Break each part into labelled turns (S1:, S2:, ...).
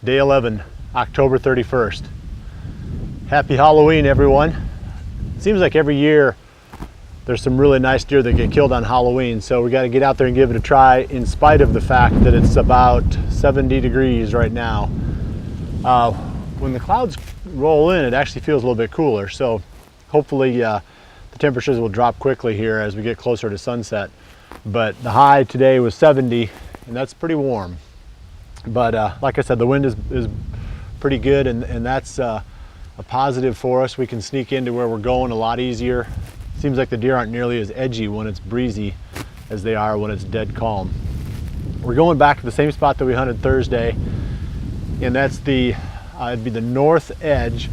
S1: Day 11, October 31st. Happy Halloween, everyone. Seems like every year there's some really nice deer that get killed on Halloween, so we got to get out there and give it a try in spite of the fact that it's about 70 degrees right now. When the clouds roll in, it actually feels a little bit cooler, so hopefully the temperatures will drop quickly here as we get closer to sunset. But the high today was 70, and that's pretty warm. But like I said, the wind is pretty good, and that's a positive for us. We can sneak into where we're going a lot easier. Seems like the deer aren't nearly as edgy when it's breezy as they are when it's dead calm. We're going back to the same spot that we hunted Thursday, and that's it'd be the north edge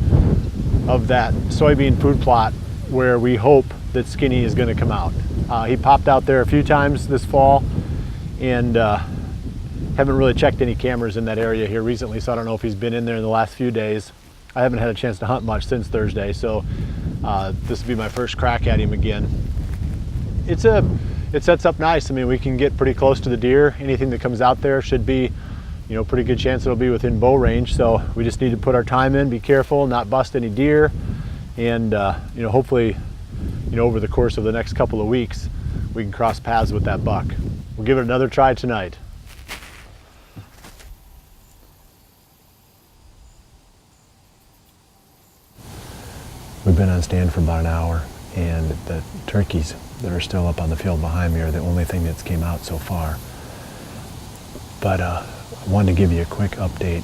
S1: of that soybean food plot where we hope that Skinny is going to come out. He popped out there a few times this fall, and haven't really checked any cameras in that area here recently, so I don't know if he's been in there in the last few days. I haven't had a chance to hunt much since Thursday, so this will be my first crack at him again. It sets up nice. I mean, we can get pretty close to the deer. Anything that comes out there should be, pretty good chance it'll be within bow range. So we just need to put our time in, be careful, not bust any deer, and hopefully, over the course of the next couple of weeks, we can cross paths with that buck. We'll give it another try tonight. We've been on stand for about an hour, and the turkeys that are still up on the field behind me are the only thing that's came out so far. But I wanted to give you a quick update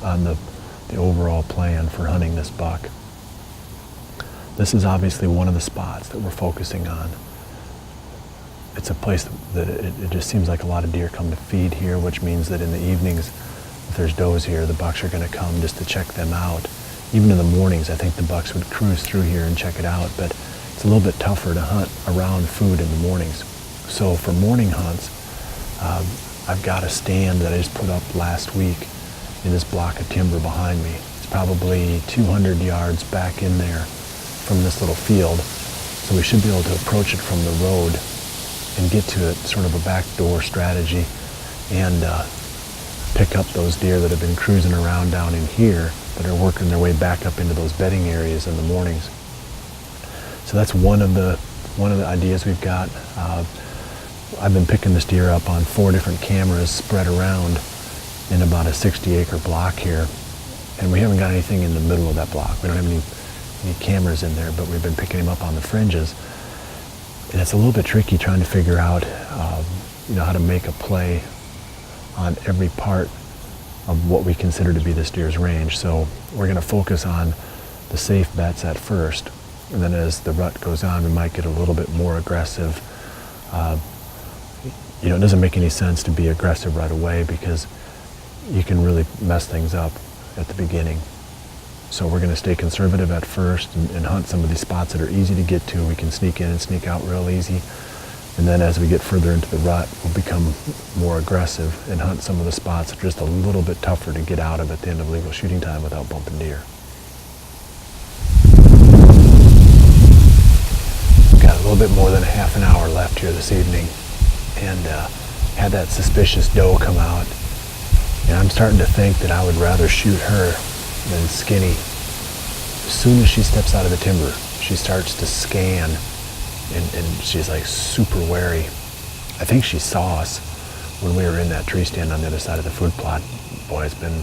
S1: on the overall plan for hunting this buck. This is obviously one of the spots that we're focusing on. It's a place that it just seems like a lot of deer come to feed here, which means that in the evenings, if there's does here, the bucks are going to come just to check them out. Even in the mornings, I think the bucks would cruise through here and check it out, but it's a little bit tougher to hunt around food in the mornings. So for morning hunts, I've got a stand that I just put up last week in this block of timber behind me. It's probably 200 yards back in there from this little field, so we should be able to approach it from the road and get to it, sort of a backdoor strategy, and pick up those deer that have been cruising around down in here that are working their way back up into those bedding areas in the mornings. So that's one of the ideas we've got. I've been picking this deer up on 4 different cameras spread around in about a 60-acre block here, and we haven't got anything in the middle of that block. We don't have any cameras in there, but we've been picking him up on the fringes, and it's a little bit tricky trying to figure out how to make a play on every part of what we consider to be this deer's range. So we're going to focus on the safe bets at first, and then as the rut goes on, we might get a little bit more aggressive. It doesn't make any sense to be aggressive right away because you can really mess things up at the beginning. So we're going to stay conservative at first and hunt some of these spots that are easy to get to. We can sneak in and sneak out real easy. And then as we get further into the rut, we'll become more aggressive and hunt some of the spots that are just a little bit tougher to get out of at the end of legal shooting time without bumping deer. We've got a little bit more than a half an hour left here this evening, and had that suspicious doe come out. And I'm starting to think that I would rather shoot her than Skinny. As soon as she steps out of the timber, she starts to scan. And she's like super wary. I think she saw us when we were in that tree stand on the other side of the food plot. Boy, it's been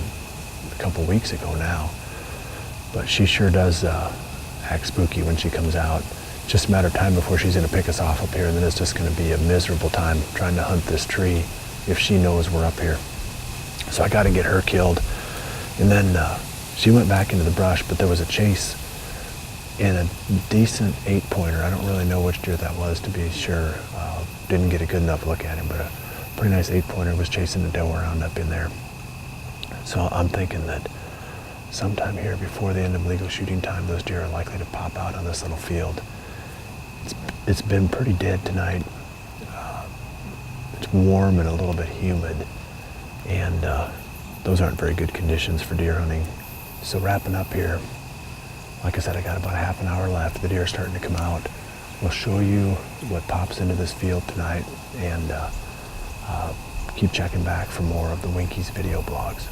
S1: a couple weeks ago now. But she sure does act spooky when she comes out. It's just a matter of time before she's gonna pick us off up here, and then it's just gonna be a miserable time trying to hunt this tree if she knows we're up here. So I gotta get her killed. And then she went back into the brush, but there was a chase in a decent 8-pointer. I don't really know which deer that was, to be sure. Didn't get a good enough look at him, but a pretty nice 8-pointer was chasing a doe around up in there. So I'm thinking that sometime here before the end of legal shooting time, those deer are likely to pop out on this little field. It's been pretty dead tonight. It's warm and a little bit humid, and those aren't very good conditions for deer hunting. So wrapping up here, like I said, I got about a half an hour left. The deer are starting to come out. We'll show you what pops into this field tonight, and keep checking back for more of the Winke's video blogs.